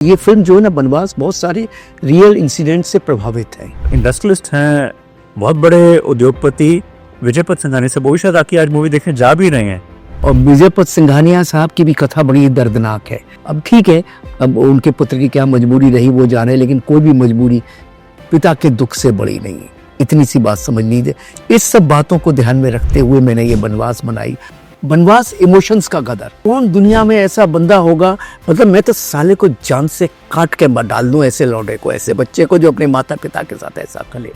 ये फिल्म जो है ना बनवास बहुत सारे रियल इंसिडेंट से प्रभावित है। इंडस्ट्रियलिस्ट हैं, बहुत बड़े उद्योगपति विजय पथ सिंघानिया से वो भी शायद आके आज मूवी देखने जा भी रहे हैं। और विजय पथ सिंघानिया साहब की भी कथा बड़ी दर्दनाक है। अब ठीक है, अब उनके पुत्र की क्या मजबूरी रही वो जाने, लेकिन कोई भी मजबूरी पिता के दुख से बड़ी नहीं है। इतनी सी बात समझ लीजिए। इस सब बातों को ध्यान में रखते हुए मैंने ये बनवास बनाई। बनवास इमोशंस का गदर। कौन दुनिया में ऐसा बंदा होगा, मतलब मैं तो साले को जान से काट के डाल दूं ऐसे लौंडे को, ऐसे बच्चे को जो अपने माता पिता के साथ ऐसा करे।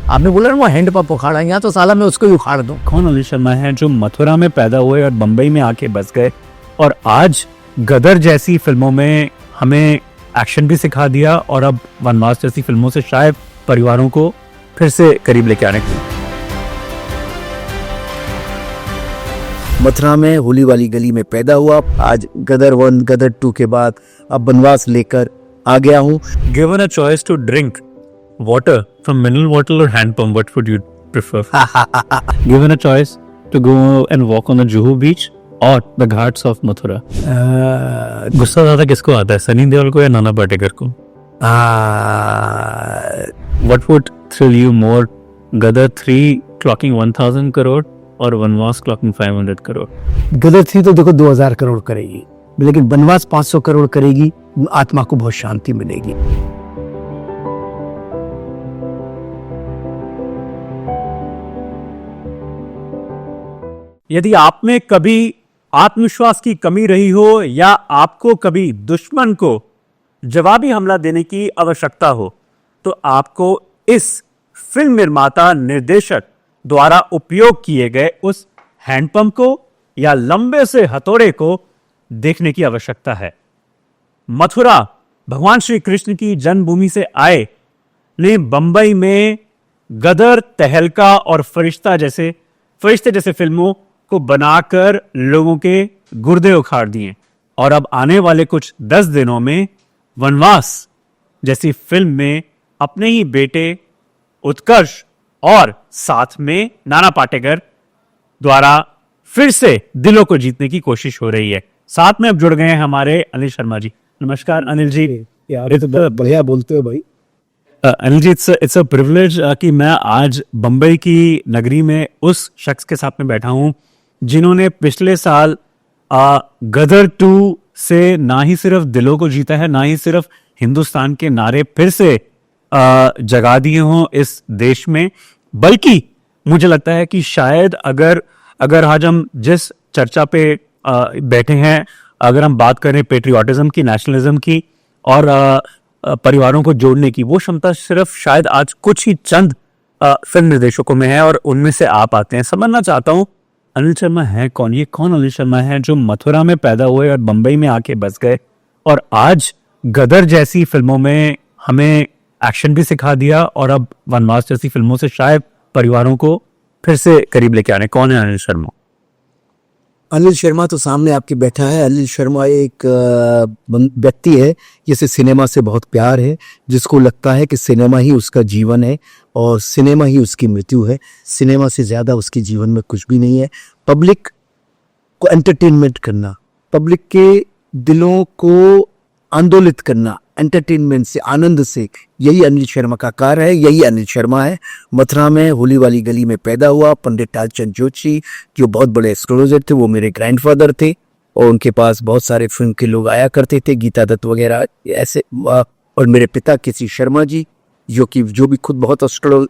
आपने बोला ना वो हैंड पंप उखाड़ा, यहाँ तो साला मैं उसको ही उखाड़ दूं। कौन अनिल शर्मा है जो मथुरा में पैदा हुए और बंबई में आके बस गए और आज गदर जैसी फिल्मों में हमें एक्शन भी सिखा दिया और अब वनवास जैसी फिल्मों से शायद परिवारों को फिर से करीब लेके आने की। मथुरा में होली वाली गली में पैदा हुआ, आज गदर 1 गदर 2 के बाद अब बनवास लेकर आ गया हूँ। Given a choice to drink water from mineral water or hand pump, what would you prefer? Given a choice to go and walk on the Juhu beach or the ghats of Mathura? गुस्सा ज्यादा किसको आता है, सनी देओल को या नाना पाटेकर को? What would thrill you more, Gadar 3 clocking 1000 crore और वनवास क्लॉकिंग 500 करोड़? गदर 3 तो देखो 2000 करोड़ करेगी, लेकिन बनवास 500 करोड़ करेगी। आत्मा को बहुत शांति मिलेगी। यदि आप में कभी आत्मविश्वास की कमी रही हो या आपको कभी दुश्मन को जवाबी हमला देने की आवश्यकता हो, तो आपको इस फिल्म निर्माता निर्देशक द्वारा उपयोग किए गए उस हैंडपंप को या लंबे से हथौड़े को देखने की आवश्यकता है। मथुरा भगवान श्री कृष्ण की जन्मभूमि से आए ने बंबई में गदर, तहलका और फरिश्ते जैसे फिल्मों को बनाकर लोगों के गुर्दे उखाड़ दिए और अब आने वाले कुछ 10 दिनों में वनवास जैसी फिल्म में अपने ही बेटे उत्कर्ष और साथ में नाना पाटेकर द्वारा फिर से दिलों को जीतने की कोशिश हो रही है। साथ में अब जुड़ गए हैं हमारे अनिल शर्मा जी। नमस्कार अनिल जी। यार तो बढ़िया बोलते हो भाई। Anil ji, it's a privilege कि मैं आज बंबई की नगरी में उस शख्स के साथ में बैठा हूं जिन्होंने पिछले साल गदर 2 से ना ही सिर्फ दिलों को जीता है, ना ही सिर्फ हिंदुस्तान के नारे फिर से जगा दिए हों इस देश में, बल्कि मुझे लगता है कि शायद अगर आज हम जिस चर्चा पे बैठे हैं, अगर हम बात करें पेट्रियाटिज्म की, नेशनलिज्म की और परिवारों को जोड़ने की, वो क्षमता सिर्फ शायद आज कुछ ही चंद फिल्म निर्देशकों में है और उनमें से आप आते हैं। समझना चाहता हूँ अनिल शर्मा है कौन? ये कौन अनिल शर्मा है जो मथुरा में पैदा हुए और बंबई में आके बस गए और आज गदर जैसी फिल्मों में हमें एक्शन भी सिखा दिया और अब वनवास जैसी फिल्मों से शायद परिवारों को फिर से करीब लेके आने? कौन है अनिल शर्मा? अनिल शर्मा तो सामने आपके बैठा है। अनिल शर्मा एक व्यक्ति है जिसे सिनेमा से बहुत प्यार है, जिसको लगता है कि सिनेमा ही उसका जीवन है और सिनेमा ही उसकी मृत्यु है। सिनेमा से ज़्यादा उसके जीवन में कुछ भी नहीं है। पब्लिक को एंटरटेनमेंट करना, पब्लिक के दिलों को आंदोलित करना, एंटरटेनमेंट से, आनंद से, यही अनिल शर्मा का कार्य है, यही अनिल शर्मा है। मथुरा में होली वाली गली में पैदा हुआ। पंडित तालचंद जोशी जो बहुत बड़े एस्ट्रोलॉजर थे, वो मेरे ग्रैंडफादर थे और उनके पास बहुत सारे फिल्म के लोग आया करते थे, गीता दत्त वगैरह ऐसे। और मेरे पिता किसी शर्मा जी जो भी खुद बहुत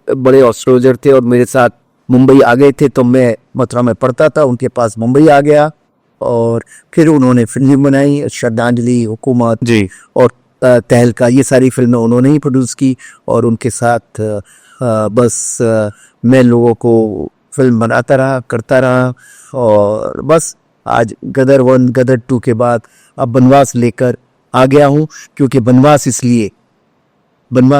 बड़े एस्ट्रोलॉजर थे और मेरे साथ मुंबई आ गए थे, तो मैं मथुरा में पढ़ता था, उनके पास मुंबई आ गया और फिर उन्होंने फिल्म बनाई, श्रद्धांजलि, हुकूमत जी और तहलका, ये सारी फिल्में उन्होंने ही प्रोड्यूस की और उनके साथ बस मैं लोगों को फिल्म बनाता रहा, करता रहा और बस आज गदर 1 गदर 2 के बाद अब बनवास लेकर आ गया हूँ। क्योंकि बनवास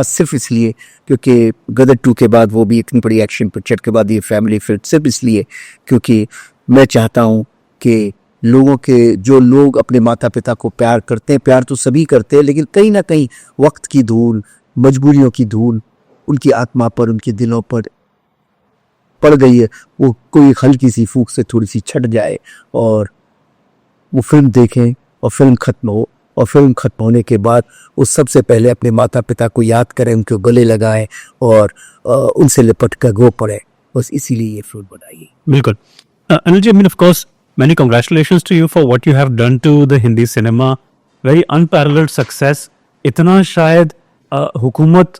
सिर्फ इसलिए क्योंकि गदर 2 के बाद, वो भी इतनी बड़ी एक्शन पिक्चर के बाद, ये फैमिली फिल्म सिर्फ इसलिए क्योंकि मैं चाहता हूँ कि जो लोग अपने माता पिता को प्यार करते हैं, प्यार तो सभी करते हैं, लेकिन कहीं ना कहीं वक्त की धूल, मजबूरियों की धूल उनकी आत्मा पर, उनके दिलों पर पड़ गई है, वो कोई हल्की सी फूंक से थोड़ी सी छट जाए और वो फिल्म देखें और फिल्म खत्म हो, और फिल्म खत्म होने के बाद वो सबसे पहले अपने माता पिता को याद करें, उनके गले लगाएं और उनसे लिपट कर रो पड़े। बस इसीलिए ये फिल्म बनाई। बिल्कुल। Anil ji, I mean, of course, many congratulations to you for what you have done to the Hindi cinema. Very unparalleled success. इतना शायद हुकूमत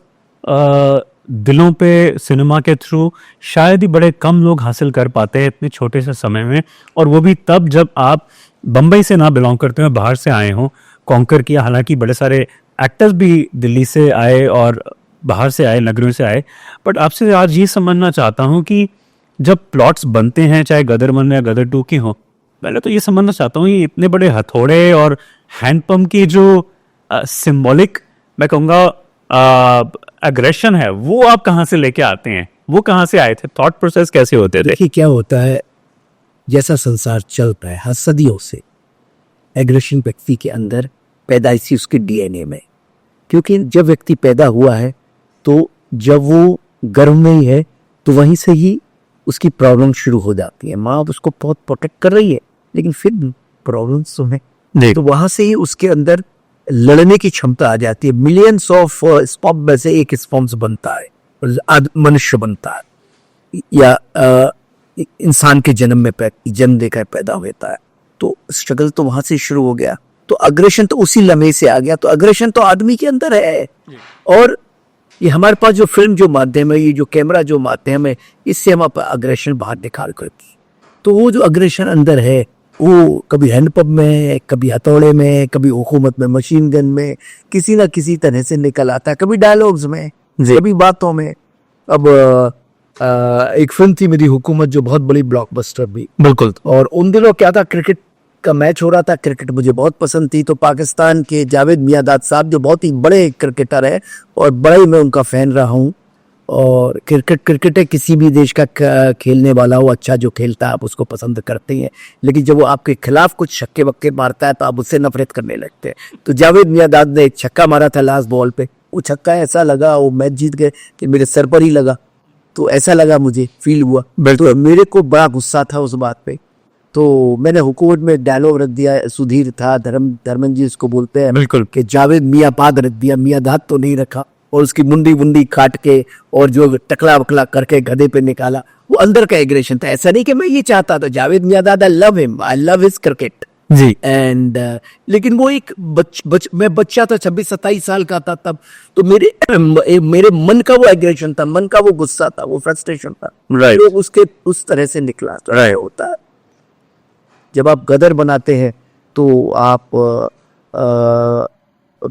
दिलों पे सिनेमा के थ्रू शायद ही बड़े कम लोग हासिल कर पाते हैं इतने छोटे से समय में, और वो भी तब जब आप बम्बई से ना बिलोंग करते हो, बाहर से आए हों, कॉन्कर किया। हालांकि बड़े सारे एक्टर्स भी दिल्ली से आए और बाहर से आए, नगरों से आए। बट आपसे आज ये समझना चाहता हूँ कि जब प्लॉट्स बनते हैं, चाहे गदर 1 या गदर 2 की हो, पहले तो ये समझना चाहता हूँ ये इतने बड़े हथौड़े और हैंडपंप की जो सिंबॉलिक, मैं कहूँगा एग्रेशन है, वो आप कहाँ से लेके आते हैं? वो कहाँ से आए थे? थॉट प्रोसेस कैसे होते थे? देखिए क्या होता है, जैसा संसार चल रहा है हर सदियों से, एग्रेशन व्यक्ति के अंदर पैदाइशी उसके डीएनए में, क्योंकि जब व्यक्ति पैदा हुआ है तो जब वो गर्भ में ही है तो वहीं से ही उसकी प्रॉब्लम शुरू हो जाती है। माँ उसको बहुत प्रोटेक्ट कर रही है, लेकिन फिर प्रॉब्लम्स तो है, तो वहां से ही उसके अंदर लड़ने की क्षमता आ जाती है। मिलियंस ऑफ स्पर्म में से एक स्पर्म बनता है, मनुष्य बनता है, या इंसान के जन्म में जन्म देकर पैदा होता है। तो स्ट्रगल तो वहां से शुरू हो गया, तो अग्रेशन तो उसी लम्हे से आ गया। तो अग्रेशन तो आदमी के अंदर है, और ये हमारे पास जो फिल्म जो माध्यम है, ये जो कैमरा जो माध्यम है, इससे हम अग्रेशन बाहर निकाल करके, तो वो जो अग्रेशन अंदर है वो कभी हैंडपंप में, कभी हथौड़े में, कभी हुकूमत में, मशीन गन में, किसी ना किसी तरह से निकल आता है, कभी डायलॉग्स में, कभी बातों में। अब एक फिल्म थी मेरी हुकूमत, जो बहुत बड़ी ब्लॉकबस्टर भी, बिल्कुल। और उन दिनों क्या था, क्रिकेट का मैच हो रहा था, क्रिकेट मुझे बहुत पसंद थी, तो पाकिस्तान के जावेद मियांदाद साहब जो बहुत ही बड़े क्रिकेटर है और बड़ा ही मैं उनका फैन रहा हूँ। और क्रिकेट है, किसी भी देश का खेलने वाला हो, अच्छा जो खेलता है आप उसको पसंद करते हैं, लेकिन जब वो आपके खिलाफ कुछ छक्के वक्के मारता है तो आप उससे नफरत करने लगते हैं। तो जावेद मियांदाद ने एक छक्का मारा था लास्ट बॉल पे, वो छक्का ऐसा लगा, वो मैच जीत गए, कि मेरे सर पर ही लगा। तो ऐसा लगा, मुझे फील हुआ, तो मेरे को बड़ा गुस्सा था उस बात पे। तो मैंने हुकूमत में डायलॉग रख दिया, सुधीर था, धर्मन जी उसको बोलते हैं, बिल्कुल, कि जावेद मियांदाद रख दिया, मियांदाद तो नहीं रखा। और उसकी मुंडी वुंडी काट के और जो टकला वकला करके गधे पे निकाला, वो अंदर का एग्रेशन था। ऐसा नहीं कि मैं ये चाहता था, Javed Miandad, I love him, I love his cricket ji. And लेकिन वो एक मैं बच्चा था, 26-27 साल का था तब, तो मेरे मन का वो एग्रेशन था, मन का वो गुस्सा था, वो फ्रस्ट्रेशन था, राइट, तो उसके उस तरह से निकला। राइट, होता है जब आप गदर बनाते हैं तो आप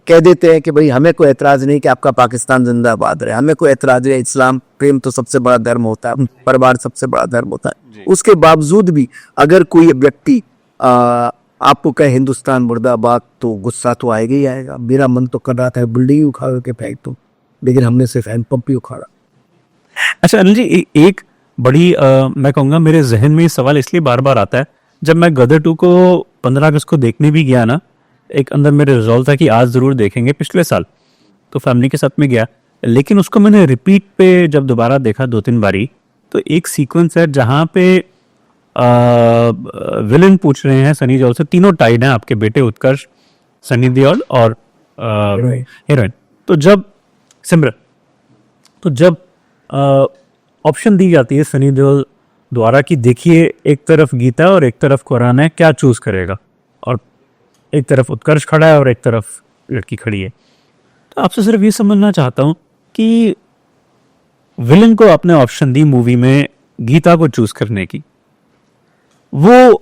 कह देते हैं कि भाई हमें कोई एतराज नहीं कि आपका पाकिस्तान जिंदाबाद रहे, हमें कोई एतराज नहीं, इस्लाम प्रेम तो सबसे बड़ा धर्म होता है, परिवार सबसे बड़ा धर्म होता है। उसके बावजूद भी अगर कोई व्यक्ति आपको कहे हिंदुस्तान मुर्दाबाद, तो गुस्सा तो आएगा ही आएगा। मेरा मन तो कर रहा था बिल्डिंग उखाड़ के फेंक दूं, लेकिन हमने सिर्फ हैंडपंप ही उखाड़ा। अच्छा अनिल जी, एक बड़ी मैं कहूँगा मेरे जहन में ये सवाल इसलिए बार बार आता है, जब मैं गदर 2 को 15 अगस्त को देखने भी गया ना, एक अंदर मेरे रिजॉल्व था कि आज ज़रूर देखेंगे, पिछले साल तो फैमिली के साथ में गया, लेकिन उसको मैंने रिपीट पे जब दोबारा देखा 2-3 बारी, तो एक सीक्वेंस है जहाँ पे विलन पूछ रहे हैं सनी देओल से, तीनों टाइड हैं आपके बेटे उत्कर्ष, सनी देओल और हीरोइन, तो जब सिमरन, तो जब ऑप्शन दी जाती है सनी देओल द्वारा कि देखिए एक तरफ गीता और एक तरफ कुरान है, क्या चूज करेगा, और एक तरफ उत्कर्ष खड़ा है और एक तरफ लड़की खड़ी है, तो आपसे सिर्फ ये समझना चाहता हूं कि विलन को आपने ऑप्शन दी मूवी में गीता को चूज करने की, वो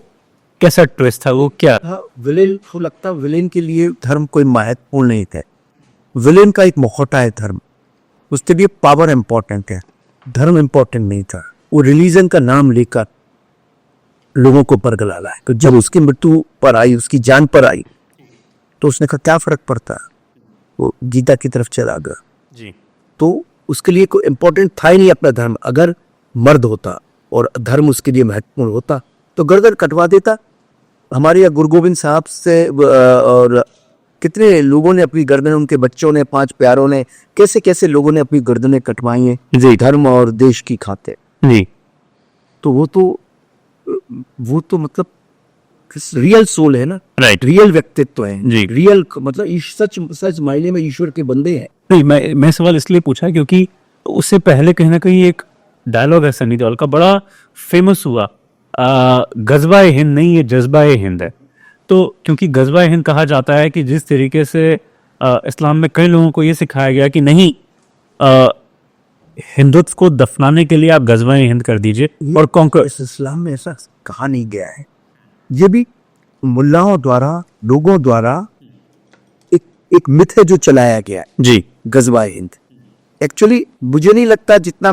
कैसा ट्विस्ट था, वो क्या विलेन को लगता, विलेन के लिए धर्म कोई महत्वपूर्ण नहीं था, विलेन का एक मुखौटा है धर्म, उसके लिए पावर इंपॉर्टेंट है, धर्म इंपॉर्टेंट नहीं था। वो रिलीजन का नाम लेकर लोगों को परगलाला है। तो जब उसकी मृत्यु पर आई, उसकी जान पर आई, तो उसने कहा क्या फर्क पड़ता है, वो गीता की तरफ चला गया जी। तो उसके लिए कोई इंपॉर्टेंट था ही नहीं अपना धर्म। अगर मर्द होता और धर्म उसके लिए महत्वपूर्ण होता तो गर्दन कटवा देता। हमारे यहाँ गुरु गोविंद साहब से और कितने लोगों ने अपनी गर्दन, उनके बच्चों ने, 5 प्यारों ने, कैसे कैसे लोगों ने अपनी गर्दनें कटवाई हैं जी, धर्म और देश की खातिर जी। तो वो तो मतलब रियल सोल है ना, Right. रियल व्यक्तित्व है जी। रियल, मतलब सच सच मायने में ईश्वर के बंदे हैं। नहीं, मैं सवाल इसलिए पूछा क्योंकि उससे पहले कहीं ना कहीं एक डायलॉग है सनी देओल का बड़ा फेमस हुआ, गजबा हिंद नहीं, ये जज्बा हिंद है। तो क्योंकि गजबा हिंद कहा जाता है कि जिस तरीके से इस्लाम में कई लोगों को ये सिखाया गया कि नहीं, हिंदुत्व को दफनाने के लिए आप गजबा हिंद कर दीजिए और कॉन्कर। इस इस्लाम में ऐसा कहा नहीं गया है, ये भी मुल्लाओं द्वारा, लोगों द्वारा एक मिथ है जो चलाया गया है, जी गजवा हिंद। एक्चुअली मुझे नहीं लगता, जितना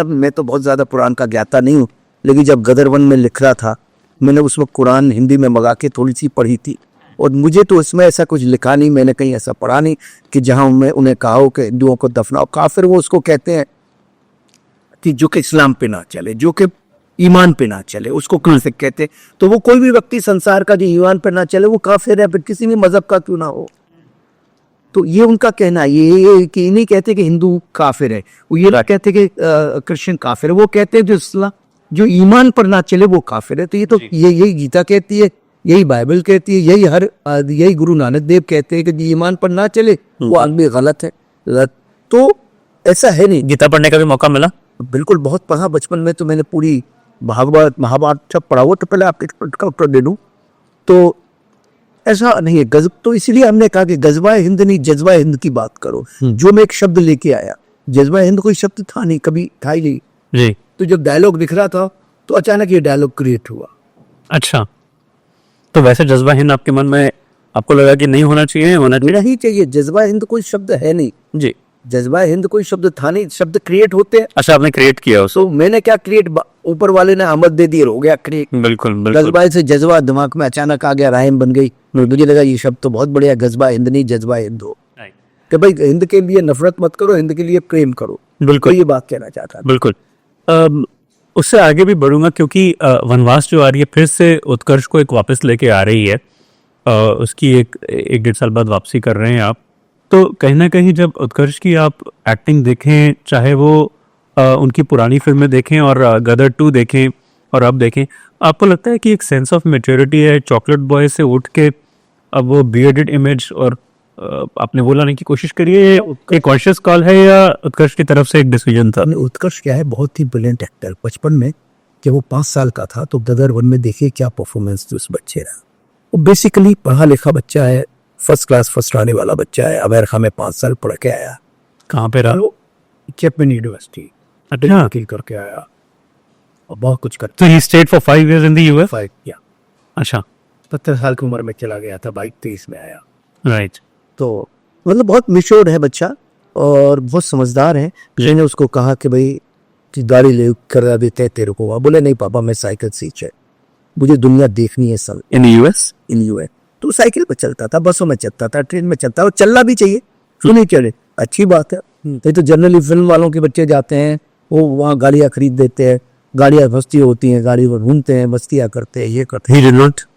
मैं तो बहुत ज्यादा कुरान का ज्ञाता नहीं हूँ, लेकिन जब गदर वन में लिख रहा था मैंने उस वक्त कुरान हिंदी में मंगा के थोड़ी सी पढ़ी थी, और मुझे तो इसमें ऐसा कुछ लिखा नहीं, मैंने कहीं ऐसा पढ़ा नहीं कि जहां मैं उन्हें कहा हो कि हिंदुओं को दफनाओ। काफिर वो उसको कहते हैं कि जो कि इस्लाम पे ना चले, जो कि ईमान पे ना चले, उसको कहाँ से कहते हैं? तो वो कोई भी व्यक्ति संसार का जो ईमान पे ना चले वो काफिर है, फिर किसी भी मजहब का क्यों ना हो। तो ये उनका कहना है, ये कि नहीं कहते कि हिंदू काफिर है, वो ये ना कहते कि क्रिश्चियन काफिर है, वो कहते हैं जो ईमान पर ना चले वो काफिर है। तो ये तो यही गीता कहती है, यही बाइबल कहती है, यही गुरु नानक देव कहते हैं कि जो ईमान पर ना चले वो आदमी गलत है। तो ऐसा है नहीं। गीता पढ़ने का भी मौका मिला? बिल्कुल, बहुत पढ़ा बचपन में, तो मैंने पूरी भागवत महाभारत सब पढ़ा हुआ। तो पहले आपका उत्तर दे दूं तो ऐसा नहीं है गजब, तो इसलिए हमने कहा कि गजबा हिंद नहीं, जज्बा हिंद की बात करो। जो मैं एक शब्द लेके आया, जज्बा हिंद कोई शब्द था नहीं, कभी था ही नहीं। जी। तो जब डायलॉग दिख रहा था तो अचानक ये डायलॉग क्रिएट हुआ। अच्छा, तो वैसे जज्बा हिंद आपके मन में आपको लगा कि नहीं होना चाहिए? होना चाहिए। मेरा ही चाहिए, जज्बा हिंद कोई शब्द है नहीं, जी। जज्बा हिंद कोई शब्द था नहीं, शब्द क्रिएट होते हैं। अच्छा, आपने क्रिएट किया उसको? तो मैंने क्या क्रिएट, ऊपर वाले ने आमद दे दी, हो गया क्रिएट। बिल्कुल बिल्कुल। गजबा से जज्बा दिमाग में अचानक आ गया, राइम बन गई। मुझे लगा ये शब्द तो बहुत बढ़िया, गजबा हिंद नहीं जज्बा हिंद हो, कि भाई हिंद के लिए नफरत मत करो, हिंद के लिए प्रेम करो। बिल्कुल। तो ये बात कहना चाहता था। बिल्कुल। उससे आगे भी बढ़ूंगा क्योंकि वनवास जो आ रही है फिर से उत्कर्ष को एक वापस लेके आ रही है। उसकी एक 1.5 साल बाद वापसी कर रहे हैं आप। तो कहीं ना कहीं जब उत्कर्ष की आप एक्टिंग देखें, चाहे वो उनकी पुरानी फिल्में देखें और गदर 2 देखें और अब देखें, आपको लगता है कि एक सेंस ऑफ मैच्योरिटी है? चॉकलेट बॉय से उठ के अब वो बियर्डेड इमेज, और आपने बोला नहीं की कोशिश करिए, एक कॉन्शियस कॉल है या उत्कर्ष की तरफ से एक डिसीजन था? उत्कर्ष क्या है, बहुत ही ब्रिलियंट एक्टर। बचपन में जब वो 5 साल का था तो गदर 1 में देखिए क्या परफॉर्मेंस थी उस बच्चे का। वो बेसिकली पढ़ा लिखा बच्चा है, फर्स्ट क्लास फर्स्ट आने वाला बच्चा है। अमेरिका में 5 साल पढ़ के आया। कहाँ पे रहा? चैपमैन यूनिवर्सिटी अच्छा, करके आया और बहुत कुछ तो करता he stayed for 5 years in the US? Fight किया। अच्छा, 17 साल की उम्र में चला गया था, 22-23 में आया। राइट। तो मतलब बहुत मिश्योर है बच्चा और बहुत समझदार है। मैंने उसको कहा कि भाई गाड़ी ले करा देते हैं तेरे को। बोले नहीं पापा, मैं साइकिल सीख है, मुझे दुनिया देखनी है सब। In US? इन यूएस तो साइकिल पर चलता था, बसों में चलता था, ट्रेन में चलता, और चलना भी चाहिए, क्यों नहीं चले, अच्छी बात है। नहीं तो जनरली फिल्म वालों के बच्चे जाते हैं, वो वहाँ गाड़ियाँ खरीद देते हैं, गाड़ियाँ मस्ती होती हैं, गाड़ी पर घूमते हैं, मस्तियाँ करते हैं, ये करते He did not? हैं।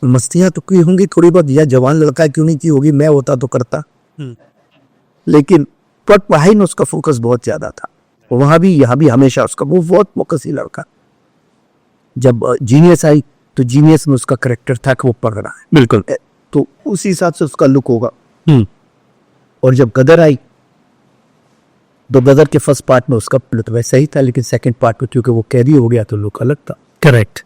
मस्तियाँ तो की होंगी थोड़ी बहुत, या जवान लड़का क्यों नहीं की होगी, मैं होता तो करता। लेकिन पर पढ़ाई में उसका फोकस बहुत ज्यादा था, वहां भी यहाँ भी हमेशा उसका वो बहुत फोकस ही लड़का। जब जीनियस आई तो जीनियस में उसका करेक्टर था कि वो पढ़ रहा है, बिल्कुल। तो उसी हिसाब से उसका लुक होगा। हम्म, और जब गदर आई तो गदर के फर्स्ट पार्ट में उसका लुक वैसा ही था, लेकिन सेकंड पार्ट में क्योंकि वो कैदी हो गया तो लुक अलग था। करेक्ट।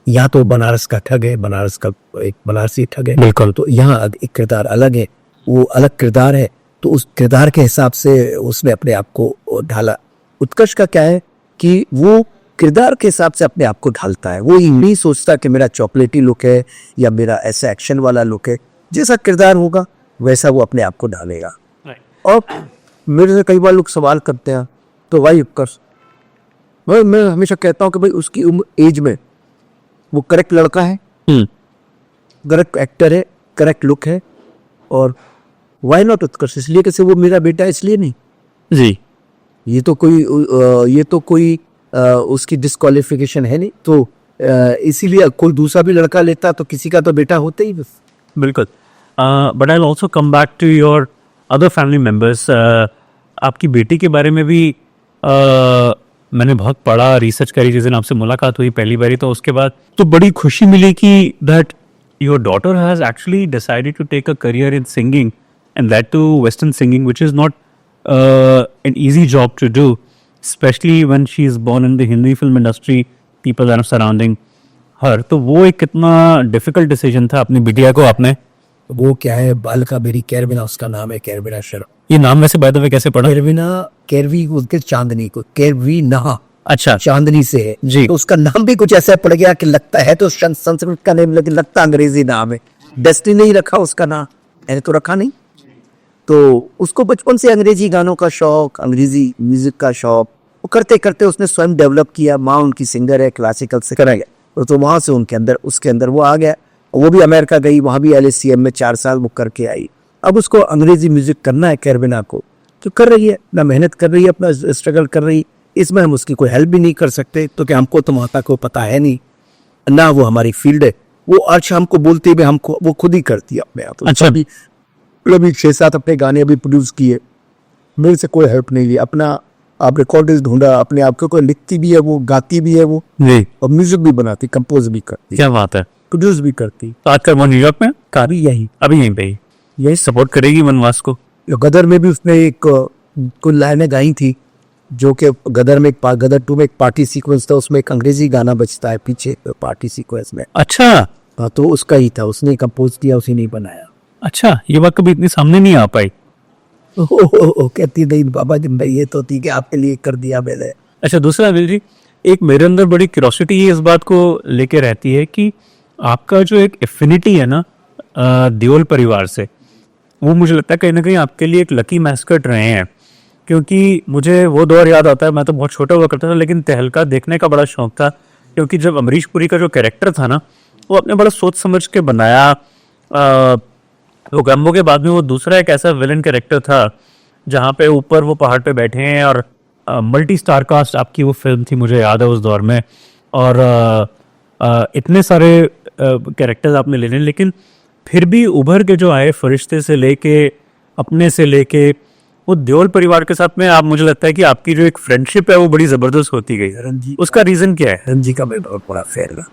यहाँ तो बनारस का ठग है, बनारस का एक बनारसी ठग है, बिल्कुल। तो यहाँ एक किरदार अलग है, वो अलग किरदार है, तो उस किरदार के हिसाब से उसने अपने आप को ढाला। उत्कर्ष का क्या है कि वो किरदार के हिसाब से अपने आप को ढालता है, वो ये नहीं सोचता कि मेरा चॉकलेटी लुक है या मेरा ऐसा एक्शन वाला लुक है, जैसा किरदार होगा वैसा वो अपने आप को ढालेगा। और मेरे से कई बार लोग सवाल करते हैं तो भाई उत्कर्ष, मैं हमेशा कहता हूँ कि भाई उसकी उम्र एज में वो करेक्ट लड़का है, करेक्ट एक्टर है, करेक्ट लुक है, और वाई नॉट उत्कर्ष, इसलिए कैसे वो मेरा बेटा है इसलिए नहीं जी। ये तो कोई उसकी डिस्क्वालिफिकेशन है नहीं, तो इसीलिए कोई दूसरा भी लड़का लेता तो किसी का तो बेटा होता ही बस। बिल्कुल। But I also come back to your other family members. आपकी बेटी के बारे में भी मैंने बहुत पढ़ा, रिसर्च करी, जिस दिन आपसे मुलाकात हुई पहली बारी, तो उसके बाद तो बड़ी खुशी मिली कि that your daughter has actually decided to take a career in singing, and that too western singing, which is not an easy job to do, especially when she is born in the Hindi film industry, people are surrounding her. तो वो एक कितना difficult decision था अपनी बिटिया को आपने, वो क्या है, बालिका मेरी कैरबिना उसका नाम है, कैरबिना शर्मा। ये नाम वैसे बाय द वे कैसे पढ़ा? कैरबिना, कैरवी उसके चांदनी को, कैरवीना अच्छा चांदनी से है जी। तो उसका नाम भी कुछ ऐसा पड़ गया कि लगता है तो संस्कृत का नेम, लेकिन लगता अंग्रेजी नाम है। डेस्टिनी नहीं रखा उसका नाम, मैंने तो रखा नहीं। तो उसको बचपन से अंग्रेजी गानों का शौक, अंग्रेजी म्यूजिक का शौक, वो करते करते उसने स्वयं डेवलप किया। माँ उनकी सिंगर है, क्लासिकल से करा गया, तो वहाँ से उनके अंदर, उसके अंदर वो आ गया। वो भी अमेरिका गई, वहाँ भी LSCM में 4 साल वो करके आई। अब उसको अंग्रेजी म्यूजिक करना है कैरबिना को, तो कर रही है, अपना मेहनत कर रही है, अपना स्ट्रगल कर रही। इसमें हम उसकी कोई हेल्प भी नहीं कर सकते, तो क्या हमको तो माता को पता है नहीं ना, वो हमारी फील्ड है। वो अर्श हमको बोलते हुए हमको वो खुद ही करती है अपने आप। अच्छा। अभी 6-7 अपने गाने अभी प्रोड्यूस किए, मेरे से कोई हेल्प नहीं ली। अपना आप रिकॉर्डिस्ट ढूंढा, अपने आप को लिखती भी है, वो गाती भी है वो, जी, और म्यूजिक भी बनाती, कंपोज भी करती, क्या बात है। प्रोड्यूस भी करती। तो आजकल वो न्यूयॉर्क में अभी यही अभी यहीं पे ही यही सपोर्ट करेगी वनवास को? गदर में भी उसने एक कुछ लाइनें गाई थी, जो कि गदर में गदर 2 में एक पार्टी सीक्वेंस था, उसमें एक अंग्रेजी गाना बजता है पीछे पार्टी सीक्वेंस में। अच्छा हाँ, तो उसका ही था, उसने कंपोज किया, उसी ने बनाया। अच्छा, ये बात कभी इतनी सामने नहीं आ पाई। ओ कहती नहीं बाबा जी, भाई ये तो ठीक है, आपके लिए कर दिया मैंने। अच्छा, दूसरा अनिल जी, एक मेरे अंदर बड़ी क्यूरोसिटी इस बात को लेके रहती है कि आपका जो एक एफिनिटी है ना देओल परिवार से, वो मुझे लगता है कहीं ना कहीं आपके लिए एक लकी मैस्कट रहे हैं। क्योंकि मुझे वो दौर याद आता है, मैं तो बहुत छोटा हुआ करता था, लेकिन तहलका देखने का बड़ा शौक था। क्योंकि जब अमरीश पुरी का जो कैरेक्टर था ना, वो आपने बड़ा सोच समझ के बनाया। तो गम्बो के बाद में वो दूसरा एक ऐसा विलन कैरेक्टर था, जहाँ पे ऊपर वो पहाड़ पे बैठे हैं, और मल्टी स्टार कास्ट आपकी वो फिल्म थी, मुझे याद है उस दौर में। और इतने सारे कैरेक्टर्स आपने लेने, लेकिन फिर भी उभर के जो आए, फरिश्ते से लेके, अपने से लेके, वो देओल परिवार के साथ में, आप, मुझे लगता है कि आपकी जो एक फ्रेंडशिप है वो बड़ी जबरदस्त होती गई। रणजी उसका रीजन क्या है? रणजी का मैं बहुत बड़ा फैन रहा।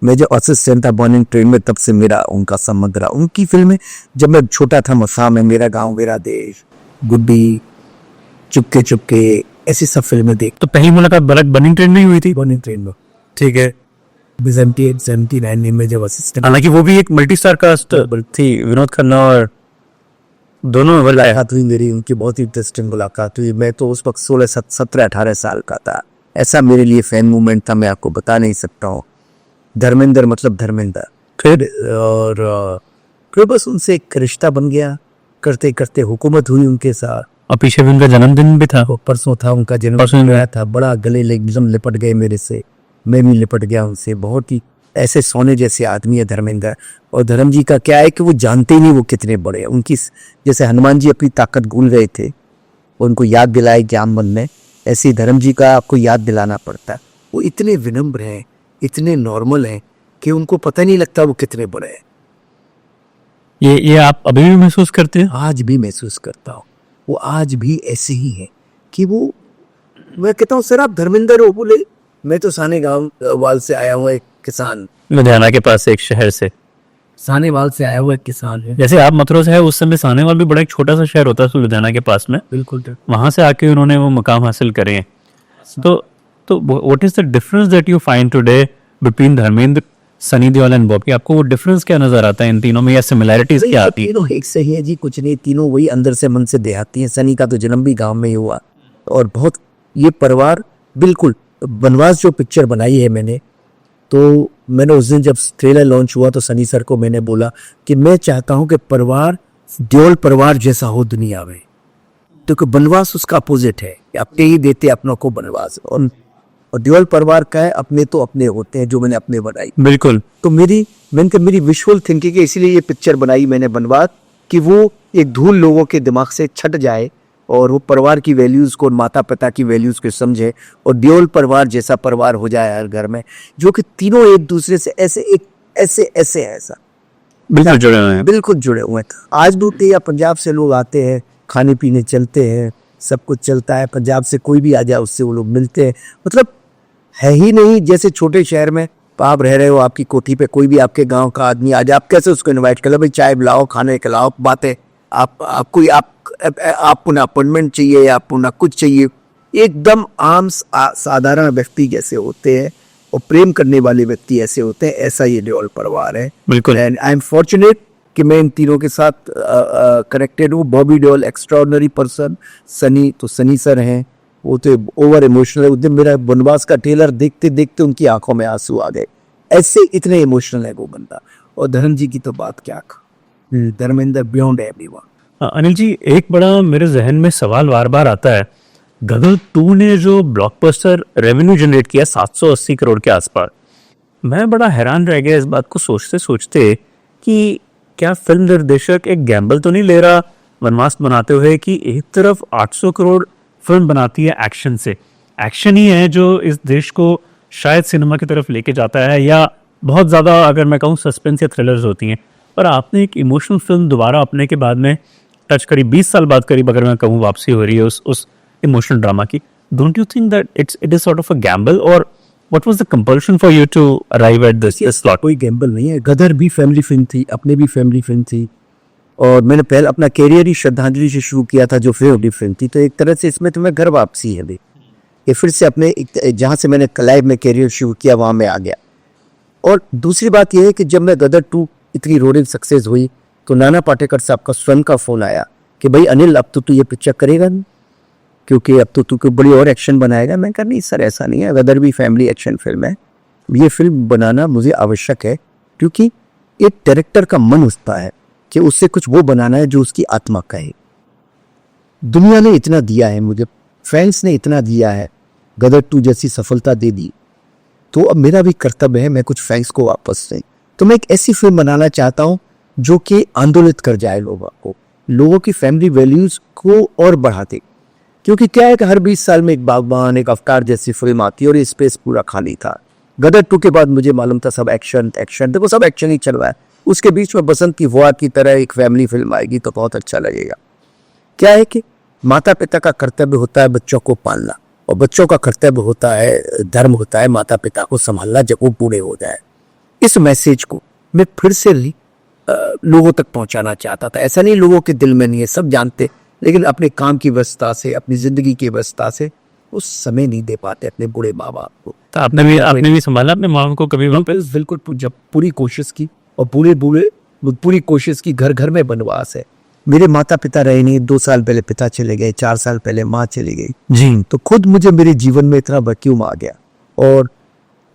मैं जब असिस्टेंट था बॉर्निंग ट्रेन में, तब से मेरा उनका संबंध रहा। उनकी फिल्में, जब मैं छोटा था, मसाम है, मेरा गांव मेरा देश, गुड्डी, चुपके चुपके, ऐसी सब फिल्में देख। तो पहली मुलाकात बर्निंग ट्रेन में ही हुई थी? बॉर्निंग ट्रेन में, ठीक है। 78-79 में जब असिस्टेंट, हालांकि वो भी एक मल्टी स्टार कास्ट थी, विनोद खन्ना और दोनों में बुलाया। मुलाकात हुई मेरी उनकी, बहुत ही इंटरेस्टिंग मुलाकात हुई। मैं तो उस वक्त 17-18 साल का था। ऐसा मेरे लिए फैन मूवमेंट था, मैं आपको बता नहीं सकता हूँ। धर्मेंद्र मतलब धर्मेंद्र, फिर और फिर बस उनसे एक रिश्ता बन गया। करते करते हुकूमत हुई उनके साथ, और पीछे भी उनका जन्मदिन भी था। वो परसों था उनका परसों जन्मदिन में। आया था। बड़ा गले एकदम लिपट गए मेरे से, मैं भी लिपट गया उनसे। बहुत ही ऐसे सोने जैसे आदमी है धर्मेंद्र। और धर्म जी का क्या है कि वो जानते ही नहीं वो कितने बड़े हैं। उनकी, जैसे हनुमान जी अपनी ताकत भूल गए थे, उनको याद दिलाए जामवन में, ऐसे ही धर्म जी का आपको याद दिलाना पड़ता है। वो इतने विनम्र हैं, इतने नॉर्मल हैं कि उनको पता नहीं लगता वो कितने बड़े हैं। ये आप अभी भी महसूस करते हैं? आज भी महसूस करता हूँ, वो आज भी ऐसे ही है कि वो, मैं कहता हूँ सर आप धर्मेंद्र हो, बोले मैं तो सानेगांव वाल से आया हुआ एक किसान, लुधियाना के पास एक शहर से। सानेवाल से आया हुआ एक किसान है। जैसे आप मथुरा से है, उस समय सानेवाल भी बड़ा एक छोटा सा शहर होता है लुधियाना के पास में। बिल्कुल। वहां से आके उन्होंने वो मुकाम हासिल करे हैं। तो what is the difference that you find today between Dharmendra, Sunny Deol and Bobby? आपको वो डिफरेंस क्या नजर आता है इन तीनों में, या सिमिलैरिटीज क्या आती है? तीनों एक से ही है जी, कुछ नहीं, तीनों वही अंदर से मन से देहाती हैं। सनी का तो जन्म भी गांव में ही हुआ, और बहुत ये परिवार बिल्कुल। बनवास जो पिक्चर बनाई है मैंने, तो मैंने उस दिन जब ट्रेलर लॉन्च हुआ तो सनी सर को मैंने बोला कि मैं चाहता हूं कि परिवार देओल परिवार जैसा हो दुनिया में। तो बनवास उसका अपोजिट है, अपने ही देते अपनों को बनवास, और देओल परिवार का है अपने तो अपने होते हैं, जो मैंने अपने बनाई। बिल्कुल। तो मेरी विजुअल थिंकिंग है, इसीलिए ये पिक्चर बनाई मैंने बनवास, कि वो एक धूल लोगों के दिमाग से छट जाए, और वो परिवार की वैल्यूज को, माता पिता की वैल्यूज को समझे, और देओल परिवार जैसा परिवार हो जाए हर घर में, जो कि तीनों एक दूसरे से ऐसा बिल्कुल जुड़े हुए हैं। बिल्कुल जुड़े हुए हैं। आज भी या पंजाब से लोग आते हैं, खाने पीने चलते हैं, सब कुछ चलता है। पंजाब से कोई भी आ जाए उससे वो लोग मिलते हैं। मतलब है ही नहीं जैसे छोटे शहर में आप रह रहे हो, आपकी कोठी पे कोई भी आपके गांव का आदमी आ जाए, आप कैसे उसको इनवाइट कर लो, भाई चाय पिलाओ, खाने खिलाओ, बातें। आपको ना अपॉइंटमेंट चाहिए, आपको ना कुछ चाहिए, एकदम आम साधारण व्यक्ति जैसे होते हैं और प्रेम करने वाले व्यक्ति ऐसे होते हैं। ऐसा ये देओल परिवार है। बिल्कुल। एंड आई एम फॉर्चुनेट कि मैं इन तीनों के साथ कनेक्टेड हूँ। Bobby Deol extraordinary person, Sunny sir हैं, वो तो ओवर इमोशनल है। उस दिन मेरा बनवास का ट्रेलर देखते देखते उनकी आंखों में आंसू आ गए, ऐसे इतने इमोशनल है वो बंदा। और धर्म जी की तो बात क्या, धर्मेंद्र बियॉन्ड एवरीवन। अनिल जी, एक बड़ा मेरे जहन में सवाल बार बार आता है, गदर 2 ने जो ब्लॉकबस्टर रेवेन्यू जनरेट किया 780 करोड़ के आसपास, मैं बड़ा हैरान रह गया इस बात को सोचते सोचते कि क्या फिल्म निर्देशक एक गैम्बल तो नहीं ले रहा वनवास बनाते हुए कि एक तरफ 800 करोड़ फिल्म बनाती है एक्शन से, एक्शन ही है जो इस देश को शायद सिनेमा की तरफ लेके जाता है, या बहुत ज़्यादा अगर मैं कहूँ सस्पेंस या थ्रिलर्स होती हैं, पर आपने एक इमोशनल फिल्म दोबारा अपने के बाद में टच करी, 20 साल बाद करीब अगर मैं कहूँ वापसी हो रही है उस इमोशनल ड्रामा की। Don't you think that it is sort of a gamble, और what was the compulsion for you to arrive at this slot? कोई गैम्बल नहीं है, गदर भी फैमिली फिल्म थी, अपने भी फैमिली फिल्म थी, और मैंने पहले अपना कैरियर ही श्रद्धांजलि से शुरू किया था जो फैमिली फिल्म थी। तो एक तरह से इसमें तो मैं घर वापसी है, ये फिर से अपने जहाँ से मैंने लाइव में कैरियर शुरू किया वहाँ मैं आ गया। और दूसरी बात यह है कि जब मैं गदर 2 इतनी रोडिंग सक्सेस हुई तो नाना पाटेकर साहब का स्वयं का फोन आया कि भाई अनिल अब तो तू ये पिक्चर करेगा नहीं, क्योंकि अब तो तू कोई बड़ी और एक्शन बनाएगा। मैं कहा नहीं सर ऐसा नहीं है, गदर भी फैमिली एक्शन फिल्म है, ये फिल्म बनाना मुझे आवश्यक है, क्योंकि एक डायरेक्टर का मन होता है कि उससे कुछ वो बनाना है जो उसकी आत्मा का है। दुनिया ने इतना दिया है मुझे, फैंस ने इतना दिया है, गदर 2 जैसी सफलता दे दी, तो अब मेरा भी कर्तव्य है मैं कुछ फैंस को वापस दें। तो मैं एक ऐसी फिल्म बनाना चाहता हूँ जो कि आंदोलित कर जाए लोगों को, लोगों की फैमिली वैल्यूज को और बढ़ा दे। क्योंकि क्या है कि हर 20 साल में एक बागबान, एक अवतार जैसी फिल्म आती है और ये स्पेस पूरा खाली था। गदर 2 के बाद मुझे मालूम था सब एक्शन एक्शन, देखो सब एक्शन ही चल रहा है, उसके बीच में बसंत की फुहार की तरह एक फैमिली फिल्म आएगी तो बहुत अच्छा लगेगा। क्या है कि माता पिता का कर्तव्य होता है बच्चों को पालना, और बच्चों का कर्तव्य होता है, धर्म होता है माता पिता को संभालना जब वो बूढ़े हो जाए। इस मैसेज को मैं फिर से लोगों तक पहुंचाना चाहता था। ऐसा नहीं लोगों के दिल में नहीं है, सब जानते, लेकिन अपने काम की व्यस्तता से, अपनी जिंदगी की व्यस्तता से उस समय नहीं दे पाते अपने बूढ़े माँ बाप को। तो आपने भी संभाला अपने माँ को कभी? बिल्कुल, जब पूरी कोशिश की, और पूरी कोशिश की, घर घर में बनवास है। मेरे माता पिता रहे नहीं, 2 साल पहले पिता चले गए, 4 साल पहले माँ चली गई जी। तो खुद मुझे मेरे जीवन में इतना वैक्यूम आ गया, और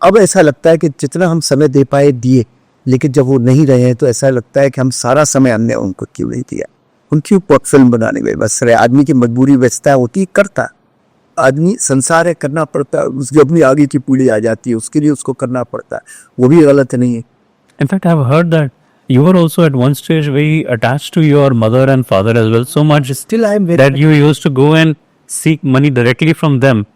अब ऐसा लगता है कि जितना हम समय दे पाए दिए, लेकिन जब वो नहीं रहे हैं तो ऐसा लगता है कि हम सारा समय अन्य उनको क्यों नहीं दिया, उनकी ऊपर फिल्म बनाने में बस रहे। आदमी की मजबूरी व्यस्तता होती है, करता आदमी, संसार है, करना पड़ता है, उसकी अपनी आगे की पीढ़ी आ जाती है, उसके लिए उसको करना पड़ता है, वो भी गलत नहीं है। In fact, I've heard that you were also at one stage very attached to your mother and father as well, so much Still I am very that you used to go and seek money directly from them,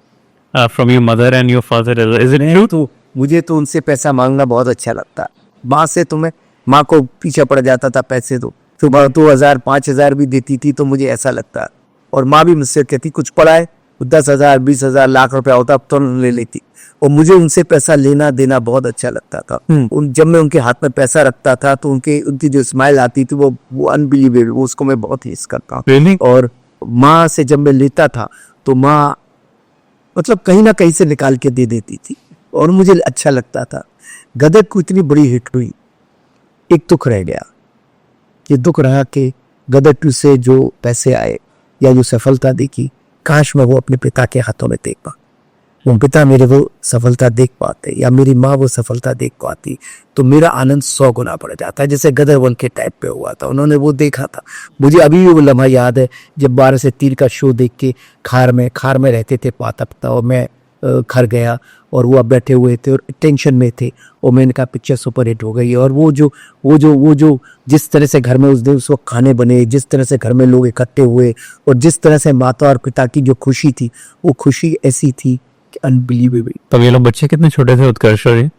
from your mother and your father as well. Is it true? तो मुझे तो उनसे पैसा मांगना बहुत अच्छा लगता है। माँ से तो मैं, माँ को पीछे पड़ जाता था पैसे दो, तो 2000 5000 भी देती थी तो मुझे ऐसा लगता, और माँ भी मुझसे कहती कुछ पढ़ाए, 10,000 20,000 लाख रुपया होता अब तो ले लेती, और मुझे उनसे पैसा लेना देना बहुत अच्छा लगता था। जब मैं उनके हाथ में पैसा रखता था तो उनकी जो स्माइल आती थी वो अनबिलीवेबल, वो उसको मैं बहुत हिस करता हूँ। Really? और माँ से जब मैं लेता था तो माँ मतलब कहीं ना कहीं से निकाल के दे देती थी, और मुझे अच्छा लगता था। गदर को इतनी बड़ी हिट हुई, एक दुख रह गया, ये दुख रहा कि गदर 2 से जो पैसे आए या जो सफलता देखी, काश मैं वो अपने पिता के हाथों में देख पा, वो पिता मेरे वो सफलता देख पाते, या मेरी माँ वो सफलता देख पाती, तो मेरा आनंद 100 गुना बढ़ जाता है, जैसे गदर 1 के टाइप पे हुआ था। उन्होंने वो देखा था, मुझे अभी भी वो लम्हा याद है जब 12 से 3 का शो देख के खार में रहते थे पाता पिता, और मैं घर गया और वो अब बैठे हुए थे और टेंशन में थे, और मैंने कहा पिक्चर सुपर हिट हो गई। और वो जो जिस तरह से घर में उस दिन उस वक्त खाने बने, जिस तरह से घर में लोग इकट्ठे हुए, और जिस तरह से माता और पिता की जो खुशी थी, वो खुशी ऐसी थी कि अनबिलीवेबल। तब ये लोग बच्चे कितने छोटे थे, उत्कर्ष और ये?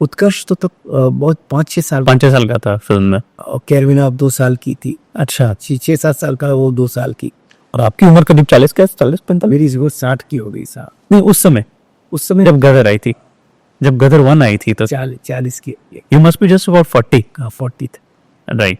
उत्कर्ष तो बहुत 5-6 साल 5-6 साल का था फिल्म में, और कैरविना अब 2 साल की थी। अच्छा। 6-7 साल का, वो 2 साल की। और आपकी उम्र करीब 40 का 40-45? मेरी वो 60 की हो गई साहब। नहीं, उस समय जब गदर आई थी, जब गदर 1 आई थी तो 40 की you must be just about 40। 40 थे। राइट।